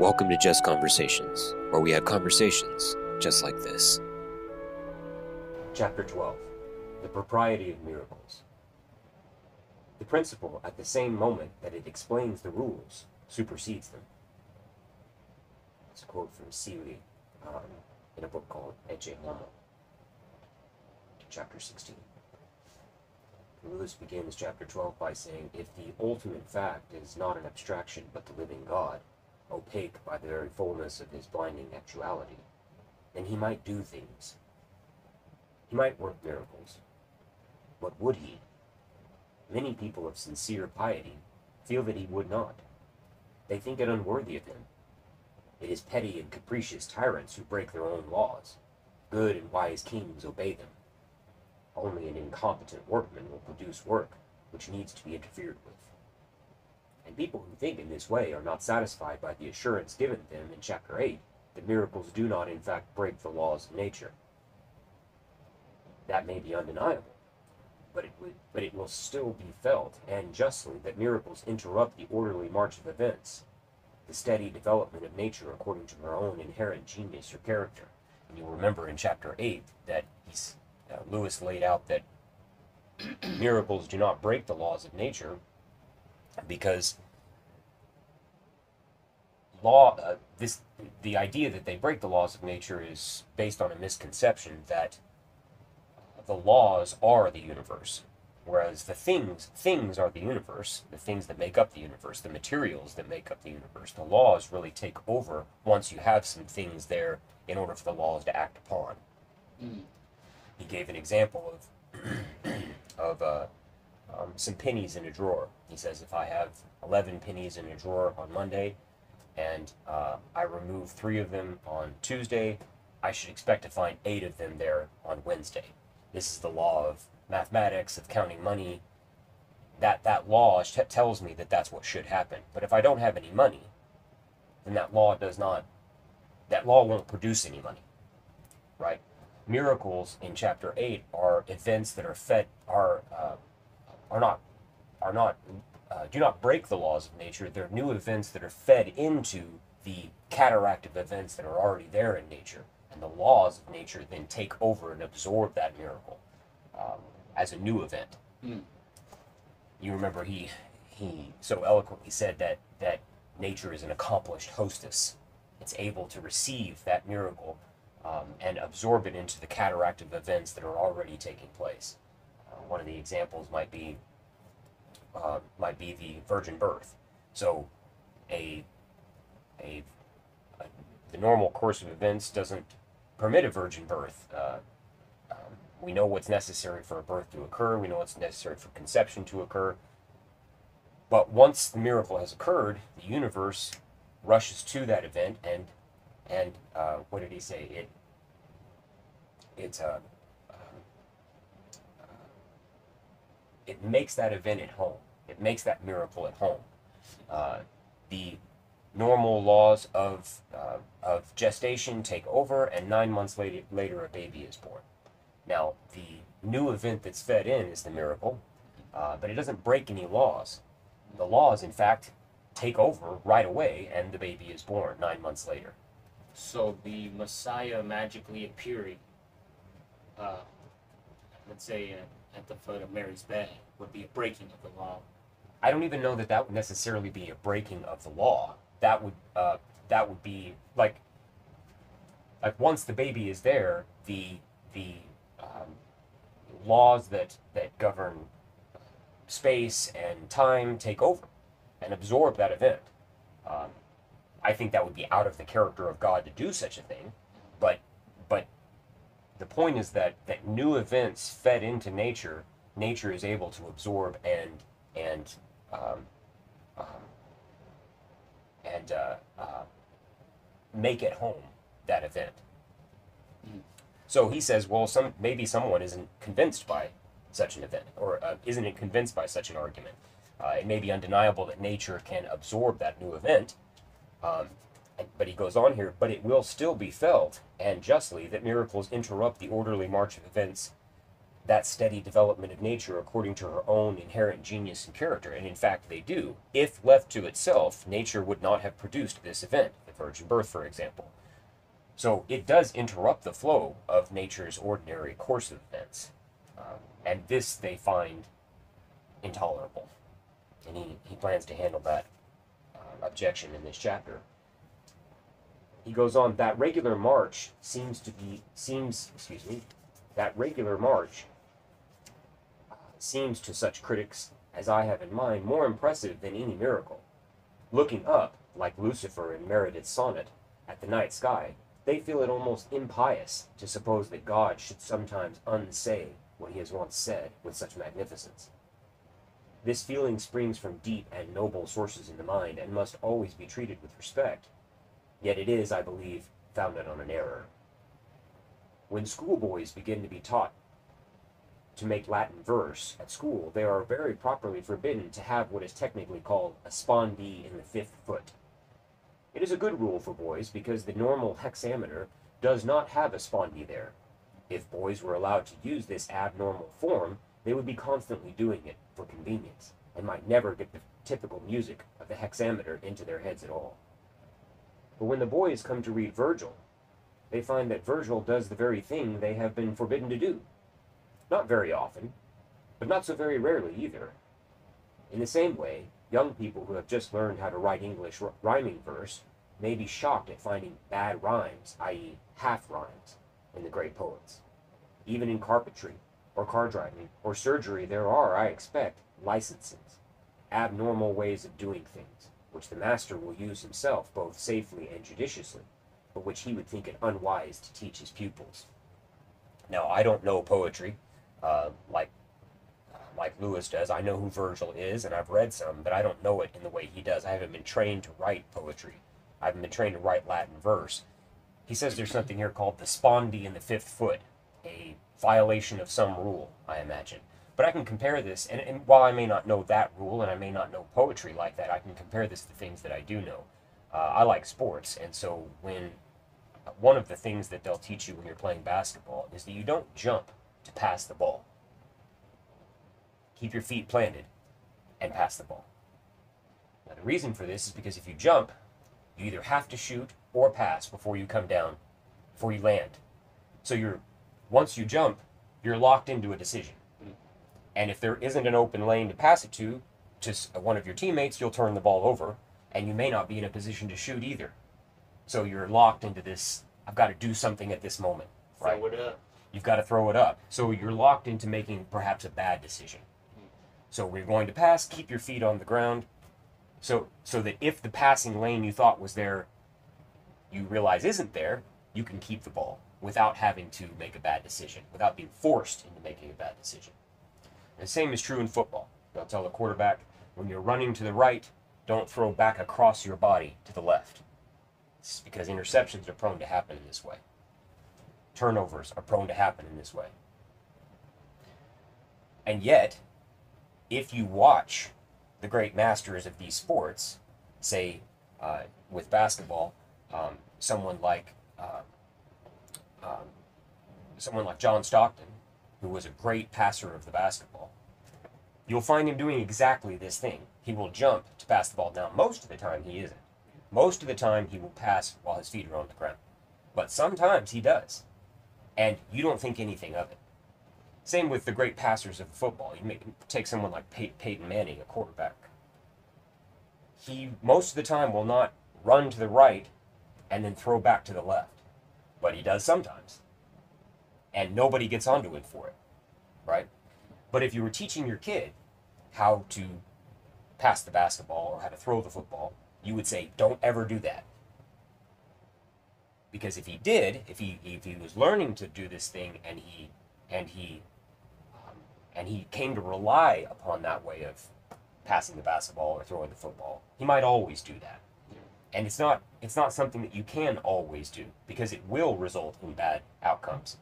Welcome to Just Conversations, where we have conversations just like this. Chapter 12. The Propriety of Miracles. The principle, at the same moment that it explains the rules, supersedes them. It's a quote from Seeley in a book called Ecce Homo, chapter 16. Lewis begins chapter 12 by saying, if the ultimate fact is not an abstraction but the living God, opaque by the very fullness of his blinding actuality, then he might do things. He might work miracles. But would he? Many people of sincere piety feel that he would not. They think it unworthy of him. It is petty and capricious tyrants who break their own laws. Good and wise kings obey them. Only an incompetent workman will produce work which needs to be interfered with. And people who think in this way are not satisfied by the assurance given them in chapter 8 that miracles do not in fact break the laws of nature. That may be undeniable, but it will still be felt, and justly, that miracles interrupt the orderly march of events, the steady development of nature according to her own inherent genius or character. And you'll remember in chapter 8 that Lewis laid out that miracles do not break the laws of nature because the idea that they break the laws of nature is based on a misconception that the laws are the universe, whereas the things are the universe, the things that make up the universe, the materials that make up the universe. The laws really take over once you have some things there in order for the laws to act upon. He gave an example of some pennies in a drawer. He says, if I have 11 pennies in a drawer on Monday and I remove 3 of them on Tuesday, I should expect to find 8 of them there on Wednesday. This is the law of mathematics, of counting money. That law tells me that that's what should happen. But if I don't have any money, then that law won't produce any money, right? Miracles in chapter 8 are events that do not break the laws of nature. They're new events that are fed into the cataract of events that are already there in nature. And the laws of nature then take over and absorb that miracle as a new event. You remember he so eloquently said that nature is an accomplished hostess. It's able to receive that miracle and absorb it into the cataract of events that are already taking place. One of the examples might be the virgin birth. So the normal course of events doesn't permit a virgin birth. We know what's necessary for a birth to occur. We know what's necessary for conception to occur. But once the miracle has occurred, the universe rushes to that event, and what did he say? It makes that event at home. It makes that miracle at home. The normal laws of gestation take over, and 9 months later a baby is born. Now, the new event that's fed in is the miracle, but it doesn't break any laws. The laws, in fact, take over right away, and the baby is born 9 months later. So the Messiah magically appearing, let's say at the foot of Mary's bed, would be a breaking of the law. I don't even know that would necessarily be a breaking of the law. That would be like once the baby is there, the laws that govern space and time take over and absorb that event. I think that would be out of the character of God to do such a thing, but the point is that new events fed into nature is able to absorb and make it home, that event. So he says, well, maybe someone isn't convinced by such an event, or isn't convinced by such an argument. It may be undeniable that nature can absorb that new event, but he goes on here, but it will still be felt, and justly, that miracles interrupt the orderly march of events, that steady development of nature according to her own inherent genius and character, and in fact they do. If left to itself, nature would not have produced this event, the virgin birth, for example. So it does interrupt the flow of nature's ordinary course of events. And this they find intolerable. And he plans to handle that objection in this chapter. He goes on, that regular march seems to such critics as I have in mind more impressive than any miracle. Looking up, like Lucifer in Meredith's sonnet, at the night sky, they feel it almost impious to suppose that God should sometimes unsay what he has once said with such magnificence. This feeling springs from deep and noble sources in the mind, and must always be treated with respect. Yet it is, I believe, founded on an error. When schoolboys begin to be taught to make Latin verse at school, they are very properly forbidden to have what is technically called a spondee in the 5th foot. It is a good rule for boys because the normal hexameter does not have a spondee there. If boys were allowed to use this abnormal form, they would be constantly doing it for convenience, and might never get the typical music of the hexameter into their heads at all. But when the boys come to read Virgil, they find that Virgil does the very thing they have been forbidden to do. Not very often, but not so very rarely either. In the same way, young people who have just learned how to write English rhyming verse may be shocked at finding bad rhymes, i.e. half rhymes, in the great poets. Even in carpentry, or car driving, or surgery, there are, I expect, licenses, abnormal ways of doing things, which the master will use himself both safely and judiciously, but which he would think it unwise to teach his pupils. Now, I don't know poetry, like Lewis does. I know who Virgil is, and I've read some, but I don't know it in the way he does. I haven't been trained to write poetry. I haven't been trained to write Latin verse. He says there's something here called the spondee in the 5th foot, a violation of some rule, I imagine. But I can compare this, and while I may not know that rule, and I may not know poetry like that, I can compare this to things that I do know. I like sports, and so when one of the things that they'll teach you when you're playing basketball is that you don't jump to pass the ball. Keep your feet planted and pass the ball. Now, the reason for this is because if you jump, you either have to shoot or pass before you come down, before you land. So once you jump, you're locked into a decision. And if there isn't an open lane to pass it to one of your teammates, you'll turn the ball over, and you may not be in a position to shoot either. So you're locked into this, I've got to do something at this moment. Right? Throw it up. You've got to throw it up. So you're locked into making perhaps a bad decision. So we're going to pass, keep your feet on the ground, so that if the passing lane you thought was there, you realize isn't there, you can keep the ball without having to make a bad decision, without being forced into making a bad decision. And the same is true in football. They'll tell the quarterback, when you're running to the right, don't throw back across your body to the left. It's because interceptions are prone to happen in this way. Turnovers are prone to happen in this way. And yet, if you watch the great masters of these sports, say with basketball, someone like John Stockton, who was a great passer of the basketball, you'll find him doing exactly this thing. He will jump to pass the ball. Now, most of the time he isn't. Most of the time he will pass while his feet are on the ground. But sometimes he does. And you don't think anything of it. Same with the great passers of football. You take someone like Peyton Manning, a quarterback. He, most of the time, will not run to the right and then throw back to the left. But he does sometimes. And nobody gets onto him for it, right? But if you were teaching your kid how to pass the basketball or how to throw the football, you would say, don't ever do that. Because if he did, if he was learning to do this thing and he came to rely upon that way of passing the basketball or throwing the football, he might always do that. And it's not something that you can always do, because it will result in bad outcomes.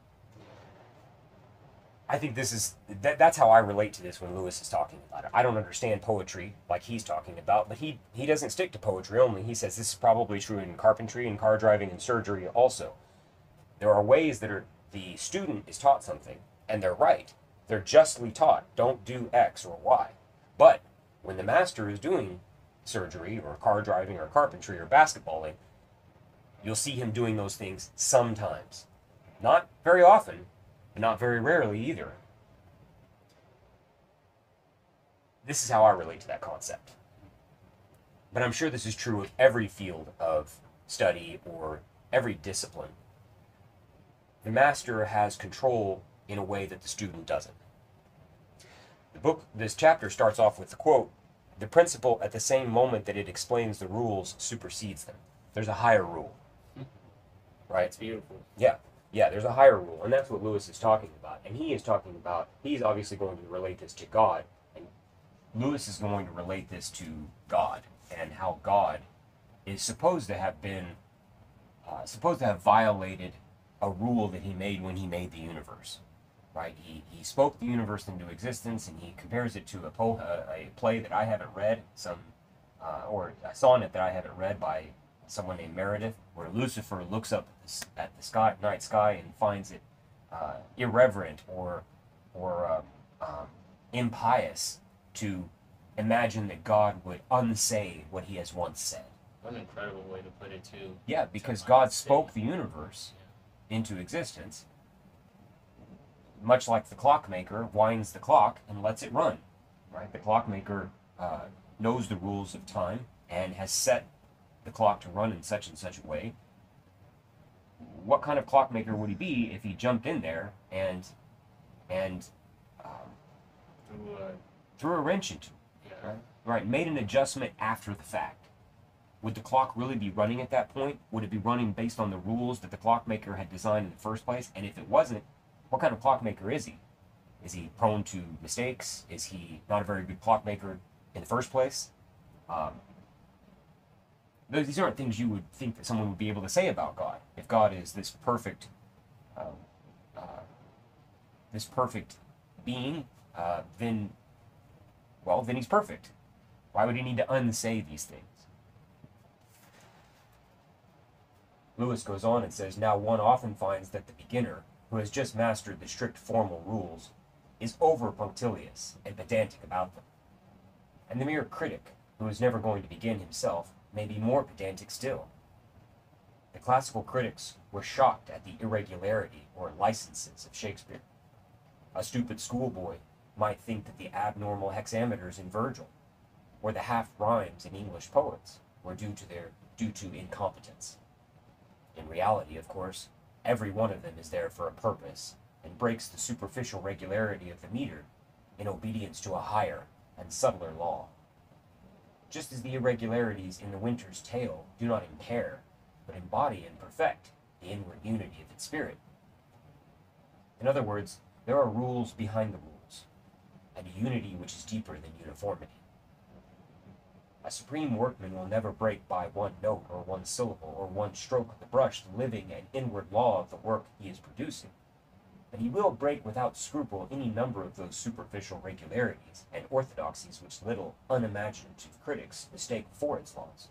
I think that's how I relate to this when Lewis is talking about it. I don't understand poetry like he's talking about, but he doesn't stick to poetry only. He says this is probably true in carpentry and car driving and surgery also. There are ways that the student is taught something, and they're right, They're justly taught, don't do X or Y. But when the master is doing surgery or car driving or carpentry or basketballing, you'll see him doing those things sometimes. Not very often, but not very rarely either. This is how I relate to that concept. But I'm sure this is true of every field of study or every discipline. The master has control in a way that the student doesn't. This chapter starts off with the quote, "The principle at the same moment that it explains the rules supersedes them." There's a higher rule. Right? It's beautiful. Yeah, there's a higher rule, and that's what Lewis is talking about. And he's obviously going to relate this to God, and Lewis is going to relate this to God, and how God is supposed to have violated a rule that he made when he made the universe. Right? He spoke the universe into existence, and he compares it to a play that I haven't read, or a sonnet that I haven't read by someone named Meredith, where Lucifer looks up at the night sky and finds it irreverent or impious to imagine that God would unsay what he has once said. What an incredible way to put it, too. Yeah, because God spoke the universe into existence, much like the clockmaker winds the clock and lets it run. Right? The clockmaker knows the rules of time and has set the clock to run in such and such a way. What kind of clockmaker would he be if he jumped in there and threw a wrench into it? Right? Made an adjustment after the fact. Would the clock really be running at that point? Would it be running based on the rules that the clockmaker had designed in the first place? And if it wasn't, what kind of clockmaker is he? Is he prone to mistakes? Is he not a very good clockmaker in the first place? These aren't things you would think that someone would be able to say about God. If God is this perfect being, then he's perfect. Why would he need to unsay these things? Lewis goes on and says, "Now one often finds that the beginner, who has just mastered the strict formal rules, is over-punctilious and pedantic about them. And the mere critic, who is never going to begin himself, may be more pedantic still. The classical critics were shocked at the irregularity or licenses of Shakespeare. A stupid schoolboy might think that the abnormal hexameters in Virgil, or the half-rhymes in English poets, were due to incompetence. In reality, of course, every one of them is there for a purpose, and breaks the superficial regularity of the meter in obedience to a higher and subtler law. Just as the irregularities in the winter's tale do not impair, but embody and perfect the inward unity of its spirit. In other words, there are rules behind the rules, and a unity which is deeper than uniformity. A supreme workman will never break by one note or one syllable or one stroke of the brush the living and inward law of the work he is producing, but he will break without scruple any number of those superficial regularities and orthodoxies which little unimaginative critics mistake for its laws.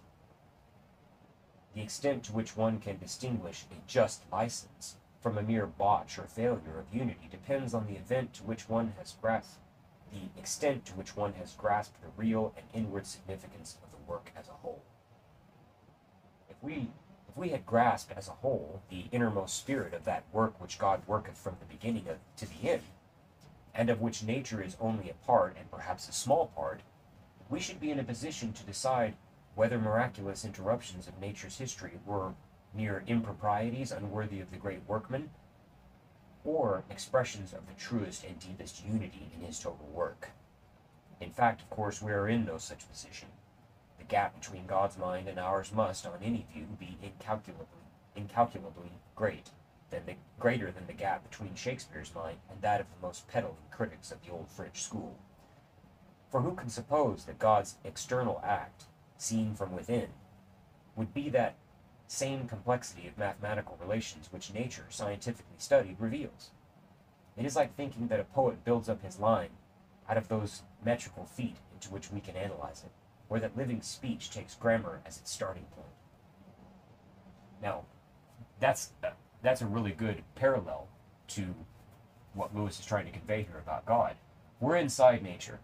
The extent to which one can distinguish a just license from a mere botch or failure of unity depends on the extent to which one has grasped the real and inward significance of the work as a whole. If we had grasped as a whole the innermost spirit of that work which God worketh from the beginning to the end, and of which nature is only a part, and perhaps a small part, we should be in a position to decide whether miraculous interruptions of nature's history were mere improprieties unworthy of the great workman, or expressions of the truest and deepest unity in his total work. In fact, of course, we are in no such position. The gap between God's mind and ours must, on any view, be incalculably greater than the gap between Shakespeare's mind and that of the most peddling critics of the old French school. For who can suppose that God's external act, seen from within, would be that same complexity of mathematical relations which nature, scientifically studied, reveals? It is like thinking that a poet builds up his line out of those metrical feet into which we can analyze it, or that living speech takes grammar as its starting point. Now, that's a really good parallel to what Lewis is trying to convey here about God. We're inside nature.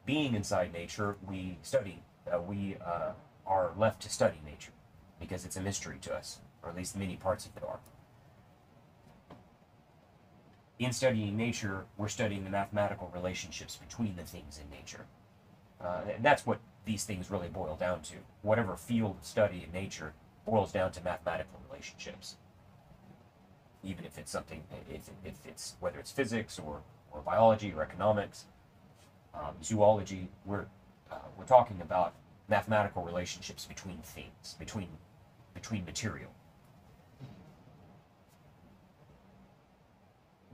Being inside nature, we study. We are left to study nature because it's a mystery to us, or at least many parts of it are. In studying nature, we're studying the mathematical relationships between the things in nature. And that's what these things really boil down to. Whatever field of study in nature boils down to mathematical relationships. Even if it's something, if it's, whether it's physics or biology or economics, zoology, we're talking about mathematical relationships between things, between material.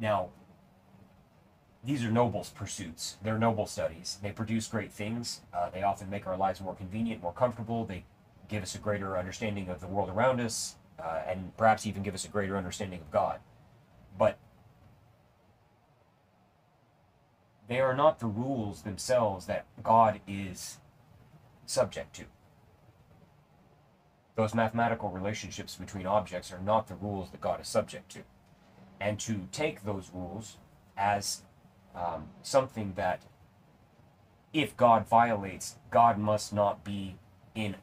Now, these are noble pursuits. They're noble studies. They produce great things. They often make our lives more convenient, more comfortable. They give us a greater understanding of the world around us, and perhaps even give us a greater understanding of God. But they are not the rules themselves that God is subject to. Those mathematical relationships between objects are not the rules that God is subject to. And to take those rules as something that, if God violates, God must not be in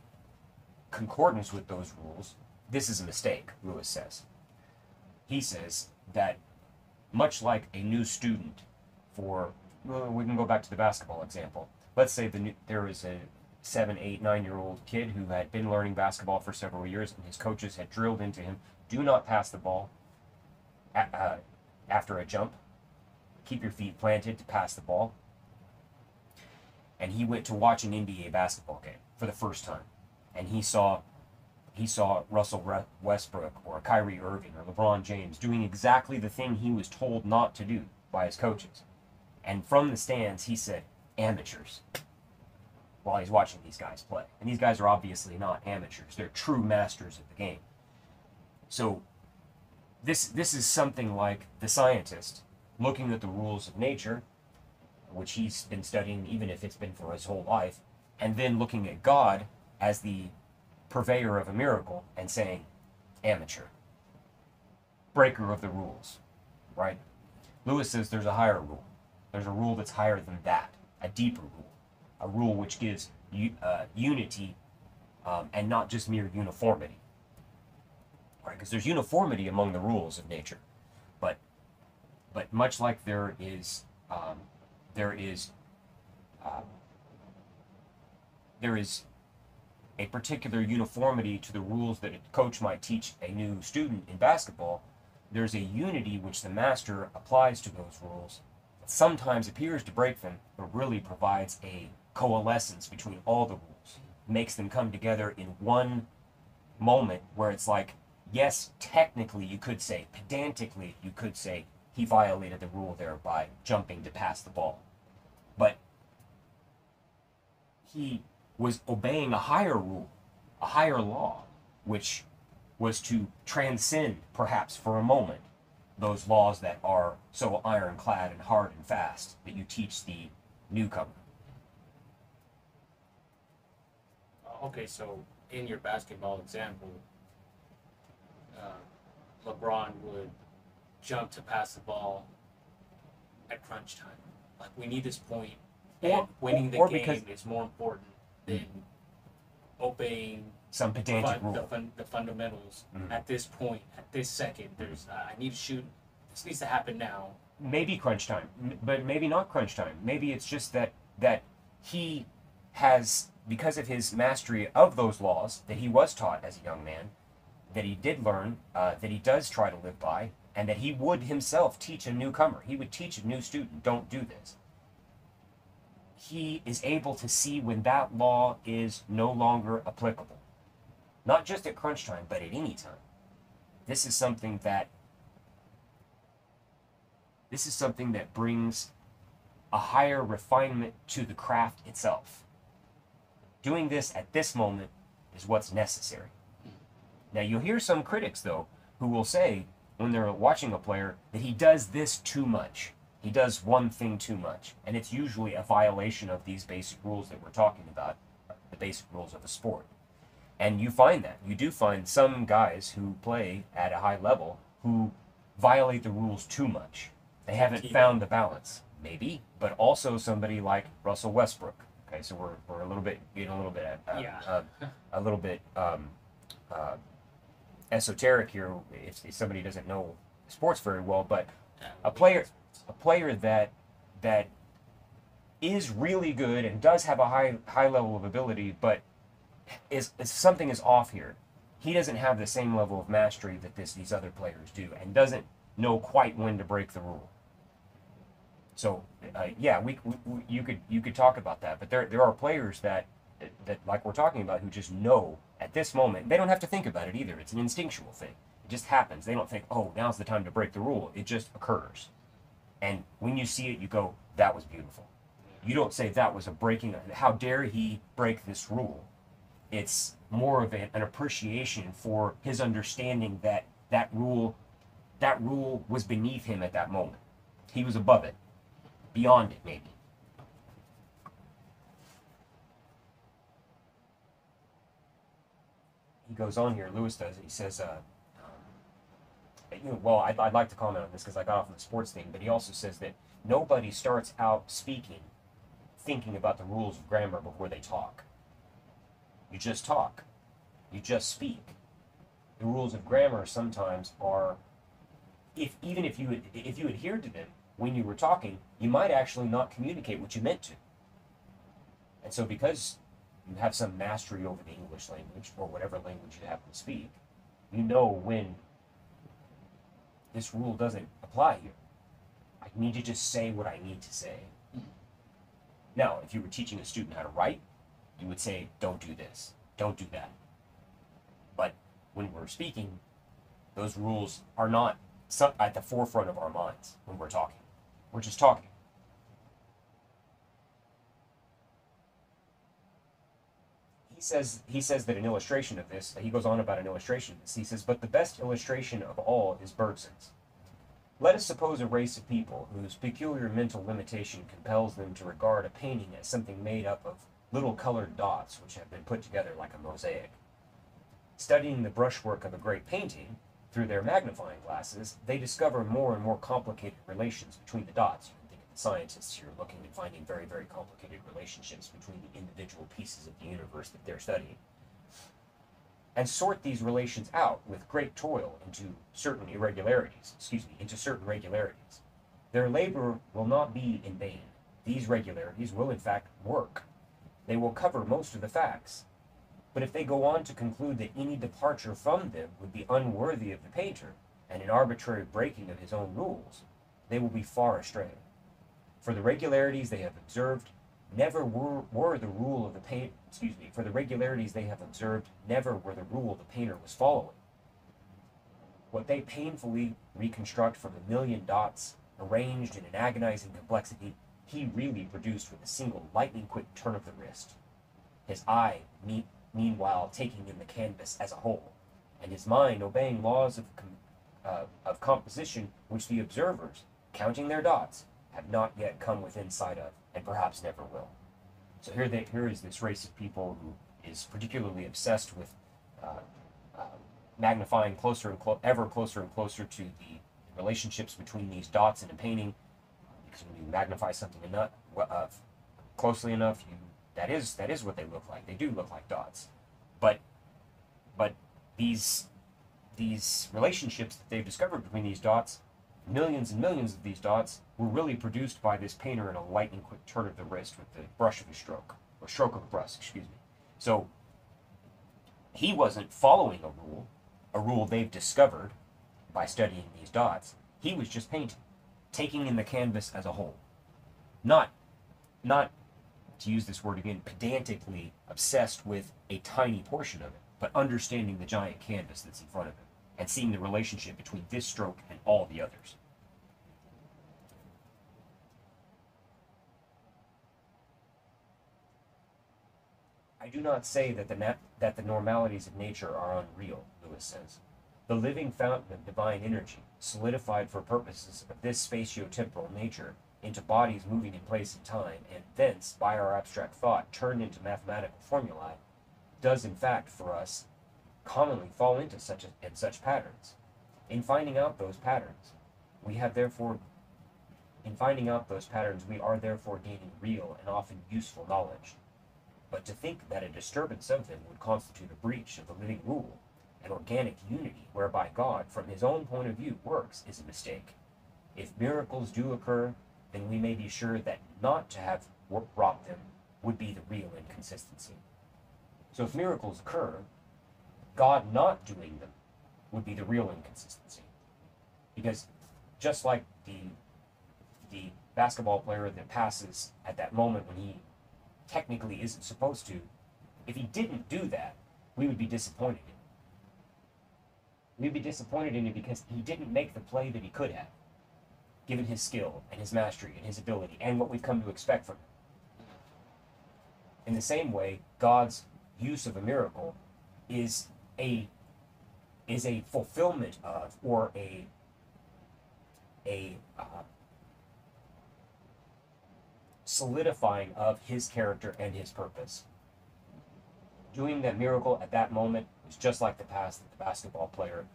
concordance with those rules, this is a mistake, Lewis says. He says that much like a new student we can go back to the basketball example. Let's say there is a 7, 8, 9-year-old kid who had been learning basketball for several years, and his coaches had drilled into him, do not pass the ball after a jump. Keep your feet planted to pass the ball. And he went to watch an NBA basketball game for the first time. And he saw Russell Westbrook or Kyrie Irving or LeBron James doing exactly the thing he was told not to do by his coaches. And from the stands, he said, amateurs, while he's watching these guys play. And these guys are obviously not amateurs. They're true masters of the game. So this is something like the scientist looking at the rules of nature, which he's been studying even if it's been for his whole life, and then looking at God as the purveyor of a miracle and saying, amateur, breaker of the rules, right? Lewis says there's a higher rule. There's a rule that's higher than that, a deeper rule, a rule which gives unity and not just mere uniformity, right? Because there's uniformity among the rules of nature, but much like there is a particular uniformity to the rules that a coach might teach a new student in basketball, there's a unity which the master applies to those rules that sometimes appears to break them, but really provides a coalescence between all the rules, makes them come together in one moment where it's like, yes, technically you could say, pedantically you could say, he violated the rule there by jumping to pass the ball. But he was obeying a higher rule, a higher law, which was to transcend, perhaps for a moment, those laws that are so ironclad and hard and fast that you teach the newcomer. Okay, so in your basketball example, LeBron would jump to pass the ball at crunch time. Like, we need this point, and winning the game is more important than obeying some pedantic rule. The fundamentals at this point, at this second. I need to shoot. This needs to happen now. Maybe crunch time, but maybe not crunch time. Maybe it's just that he has, because of his mastery of those laws that he was taught as a young man, that he did learn, that he does try to live by, and that he would himself teach a newcomer. He would teach a new student, don't do this. He is able to see when that law is no longer applicable. Not just at crunch time, but at any time. This is something that brings a higher refinement to the craft itself. Doing this at this moment is what's necessary. Now, you'll hear some critics, though, who will say, when they're watching a player, that he does this too much. He does one thing too much. And it's usually a violation of these basic rules that we're talking about, the basic rules of a sport. And you find that. You do find some guys who play at a high level who violate the rules too much. They haven't found the balance. Maybe, but also somebody like Russell Westbrook. Okay, so we're a little bit getting a little bit a little bit esoteric here if somebody doesn't know sports very well, but a player that is really good and does have a high level of ability, but is something is off here. He doesn't have the same level of mastery that these other players do, and doesn't know quite when to break the rule. So yeah, you could talk about that, but there are players that like we're talking about who just know at this moment. They don't have to think about it either. It's an instinctual thing. It just happens. They don't think, oh, now's the time to break the rule. It just occurs, and when you see it, you go, that was beautiful. You don't say that was a breaking. How dare he break this rule? It's more of an appreciation for his understanding that that rule was beneath him at that moment. He was above it, beyond it, maybe. He goes on here, Lewis does, he says, well, I'd like to comment on this because I got off on the sports thing, but he also says that nobody starts out speaking thinking about the rules of grammar before they talk. You just talk. You just speak. The rules of grammar sometimes are, even if you adhered to them when you were talking, you might actually not communicate what you meant to. And so because you have some mastery over the English language, or whatever language you happen to speak, you know when this rule doesn't apply here. I need to just say what I need to say. Now, if you were teaching a student how to write, you would say, don't do this, don't do that. But when we're speaking, those rules are not at the forefront of our minds when we're talking. We're just talking. He says that an illustration of this, he goes on about an illustration of this, he says, but the best illustration of all is Bergson's. Let us suppose a race of people whose peculiar mental limitation compels them to regard a painting as something made up of little colored dots which have been put together like a mosaic. Studying the brushwork of a great painting through their magnifying glasses, they discover more and more complicated relations between the dots. You can think of the scientists here looking and finding very, very complicated relationships between the individual pieces of the universe that they're studying, and sort these relations out with great toil into certain regularities. Their labor will not be in vain. These regularities will in fact work. They will cover most of the facts. But if they go on to conclude that any departure from them would be unworthy of the painter and an arbitrary breaking of his own rules, they will be far astray. For the regularities they have observed never were the rule of the painter. For the regularities they have observed never were the rule the painter was following. What they painfully reconstruct from a million dots arranged in an agonizing complexity, he really produced with a single lightning-quick turn of the wrist. His eye, meanwhile, taking in the canvas as a whole, and his mind obeying laws of composition which the observers, counting their dots, have not yet come within sight of, and perhaps never will. So here is this race of people who is particularly obsessed with magnifying ever closer and closer to the relationships between these dots in a painting. Because when you magnify something closely enough, that is what they look like. They do look like dots, but these relationships that they've discovered between these dots, millions and millions of these dots, were really produced by this painter in a lightning quick turn of the wrist with the brush of a stroke, or stroke of a brush, excuse me. So he wasn't following a rule they've discovered by studying these dots. He was just painting, taking in the canvas as a whole. Not to use this word again, pedantically obsessed with a tiny portion of it, but understanding the giant canvas that's in front of him and seeing the relationship between this stroke and all the others. I do not say that the normalities of nature are unreal, Lewis says. The living fountain of divine energy, solidified for purposes of this spatio-temporal nature into bodies moving in place and time, and thence, by our abstract thought, turned into mathematical formulae, does in fact, for us, commonly fall into such patterns. In finding out those patterns, we are therefore gaining real and often useful knowledge. But to think that a disturbance of them would constitute a breach of the living rule, an organic unity whereby God, from his own point of view, works, is a mistake. If miracles do occur, then we may be sure that not to have wrought them would be the real inconsistency. So if miracles occur, God not doing them would be the real inconsistency. Because just like the basketball player that passes at that moment when he technically isn't supposed to, if he didn't do that, we would be disappointed in him. We'd be disappointed in him because he didn't make the play that he could have, given his skill and his mastery and his ability and what we've come to expect from him. In the same way, God's use of a miracle is a fulfillment of, or a solidifying of his character and his purpose. Doing that miracle at that moment was just like the pass that the basketball player,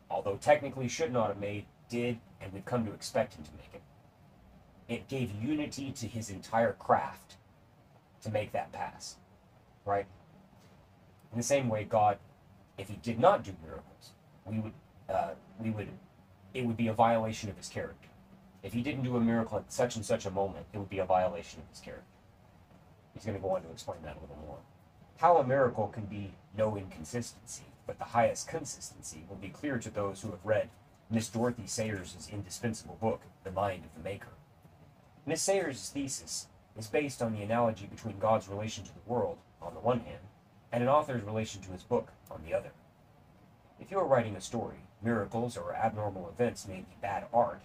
although technically should not have made, did, and we've come to expect him to make it. It gave unity to his entire craft to make that pass, right? In the same way, God, if he did not do miracles, it would be a violation of his character. If he didn't do a miracle at such and such a moment, it would be a violation of his character. He's going to go on to explain that a little more. How a miracle can be no inconsistency, but the highest consistency, will be clear to those who have read Miss Dorothy Sayers' indispensable book, The Mind of the Maker. Miss Sayers' thesis is based on the analogy between God's relation to the world, on the one hand, and an author's relation to his book, on the other. If you are writing a story, miracles or abnormal events may be bad art,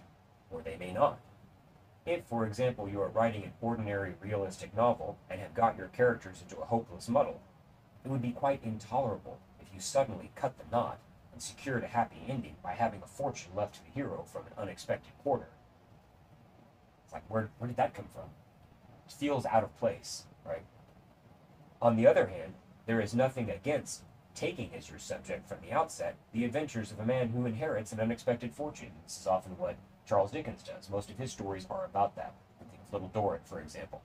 or they may not. If, for example, you are writing an ordinary realistic novel and have got your characters into a hopeless muddle, it would be quite intolerable if you suddenly cut the knot and secured a happy ending by having a fortune left to the hero from an unexpected quarter. It's like, where did that come from? It feels out of place, right? On the other hand, there is nothing against taking as your subject from the outset the adventures of a man who inherits an unexpected fortune. This is often what Charles Dickens does. Most of his stories are about that. Think of Little Dorrit, for example.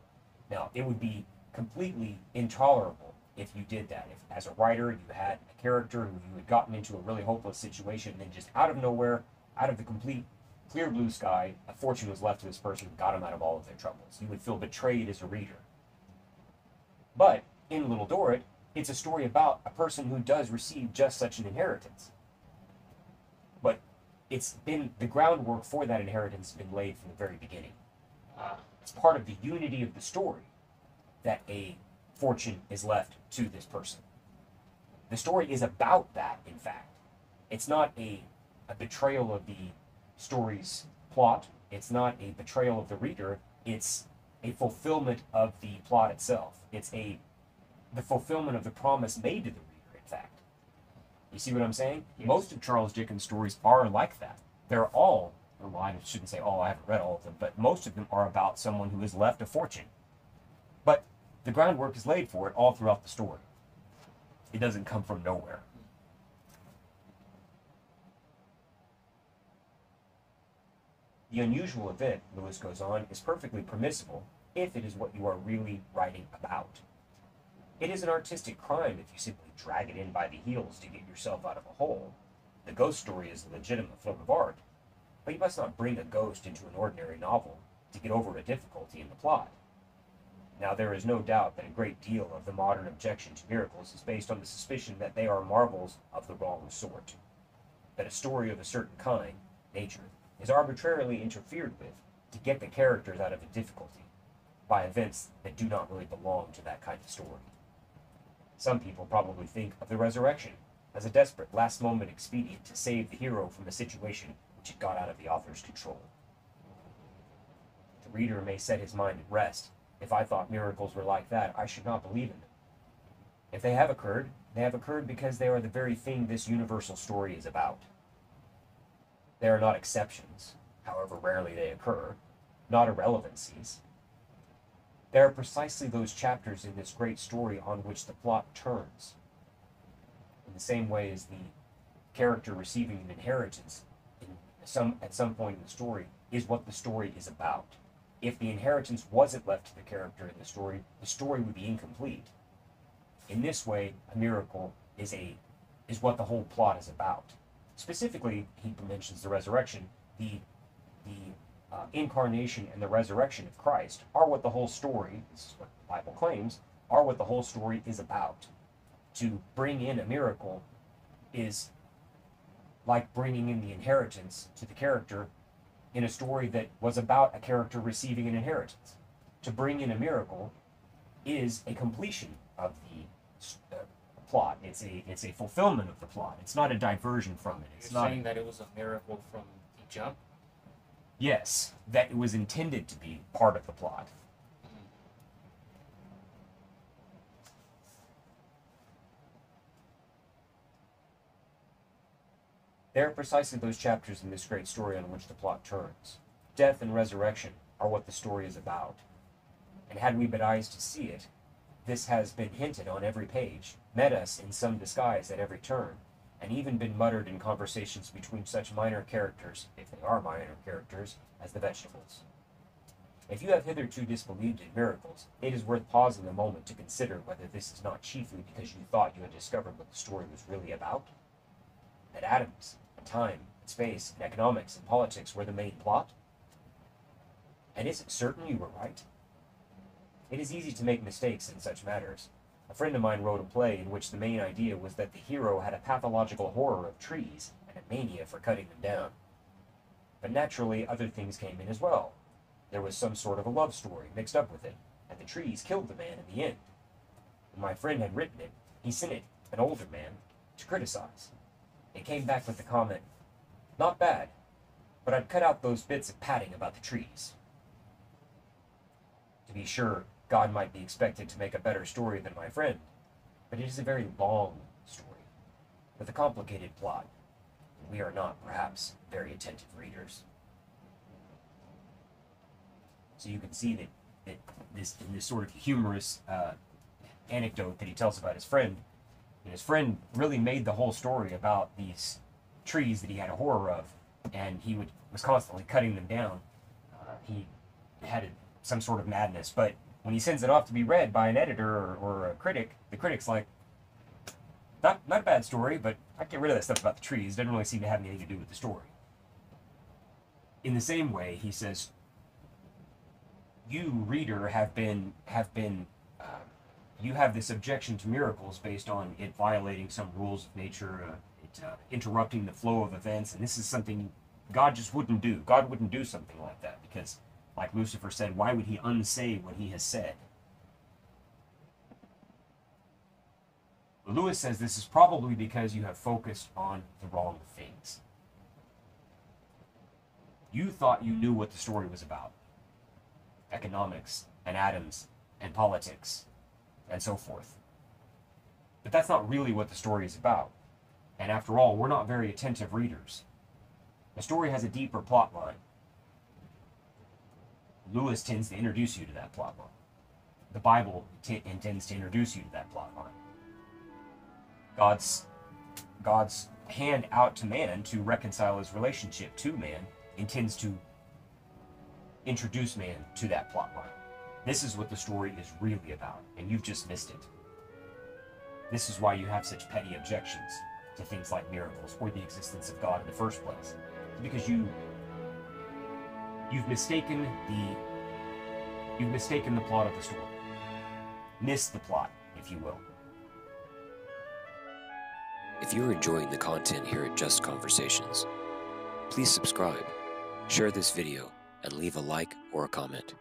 Now, it would be completely intolerable if you did that. If, as a writer, you had a character who you had gotten into a really hopeless situation, and then just out of nowhere, out of the complete clear blue sky, a fortune was left to this person and got him out of all of their troubles. You would feel betrayed as a reader. But in Little Dorrit, it's a story about a person who does receive just such an inheritance. But the groundwork for that inheritance has been laid from the very beginning. It's part of the unity of the story that a fortune is left to this person. The story is about that, in fact. It's not a betrayal of the story's plot. It's not a betrayal of the reader. It's a fulfillment of the plot itself. It's the fulfillment of the promise made to the reader, in fact. You see what I'm saying? Yes. Most of Charles Dickens' stories are like that. They're all, well, I shouldn't say all, I haven't read all of them, but most of them are about someone who has left a fortune. But the groundwork is laid for it all throughout the story. It doesn't come from nowhere. The unusual event, Lewis goes on, is perfectly permissible if it is what you are really writing about. It is an artistic crime if you simply drag it in by the heels to get yourself out of a hole. The ghost story is a legitimate form of art, but you must not bring a ghost into an ordinary novel to get over a difficulty in the plot. Now, there is no doubt that a great deal of the modern objection to miracles is based on the suspicion that they are marvels of the wrong sort, that a story of a certain kind, nature, is arbitrarily interfered with to get the characters out of a difficulty by events that do not really belong to that kind of story. Some people probably think of the resurrection as a desperate last-moment expedient to save the hero from a situation which had got out of the author's control. The reader may set his mind at rest. If I thought miracles were like that, I should not believe in them. If they have occurred because they are the very thing this universal story is about. They are not exceptions, however rarely they occur, not irrelevancies. They are precisely those chapters in this great story on which the plot turns. In the same way as the character receiving an inheritance at some point in the story is what the story is about. If the inheritance wasn't left to the character in the story would be incomplete. In this way, a miracle is what the whole plot is about. Specifically, he mentions the resurrection. The incarnation and the resurrection of Christ are what the whole story, this is what the Bible claims, are what the whole story is about. To bring in a miracle is like bringing in the inheritance to the character in a story that was about a character receiving an inheritance. To bring in a miracle is a completion of the plot. It's a fulfillment of the plot. It's not a diversion from it. It's You're not saying that it was a miracle from the jump? Yes, that it was intended to be part of the plot. They are precisely those chapters in this great story on which the plot turns. Death and resurrection are what the story is about. And had we but eyes to see it, this has been hinted on every page, met us in some disguise at every turn, and even been muttered in conversations between such minor characters, if they are minor characters, as the vegetables. If you have hitherto disbelieved in miracles, it is worth pausing a moment to consider whether this is not chiefly because you thought you had discovered what the story was really about. That atoms, and time, and space, and economics, and politics were the main plot? And is it certain you were right? It is easy to make mistakes in such matters. A friend of mine wrote a play in which the main idea was that the hero had a pathological horror of trees and a mania for cutting them down. But naturally, other things came in as well. There was some sort of a love story mixed up with it, and the trees killed the man in the end. When my friend had written it, he sent it, an older man, to criticize. It came back with the comment, "Not bad, but I'd cut out those bits of padding about the trees." To be sure, God might be expected to make a better story than my friend, but it is a very long story, with a complicated plot. We are not, perhaps, very attentive readers. So you can see that in this sort of humorous anecdote that he tells about his friend, and his friend really made the whole story about these trees that he had a horror of, and he was constantly cutting them down. He had some sort of madness, but when he sends it off to be read by an editor or a critic, the critic's like, not a bad story, but I'd get rid of that stuff about the trees. It doesn't really seem to have anything to do with the story. In the same way, he says, you, reader, you have this objection to miracles based on it violating some rules of nature, interrupting the flow of events, and this is something God just wouldn't do. God wouldn't do something like that because, like Lucifer said, why would he unsay what he has said? Lewis says this is probably because you have focused on the wrong things. You thought you knew what the story was about. Economics, and atoms, and politics, and so forth. But that's not really what the story is about. And after all, we're not very attentive readers. The story has a deeper plot line. Lewis tends to introduce you to that plot line. The Bible intends to introduce you to that plot line. God's hand out to man to reconcile his relationship to man intends to introduce man to that plot line. This is what the story is really about, and you've just missed it. This is why you have such petty objections to things like miracles or the existence of God in the first place. Because you've mistaken the plot of the story. Missed the plot, if you will. If you're enjoying the content here at Just Conversations, please subscribe, share this video, and leave a like or a comment.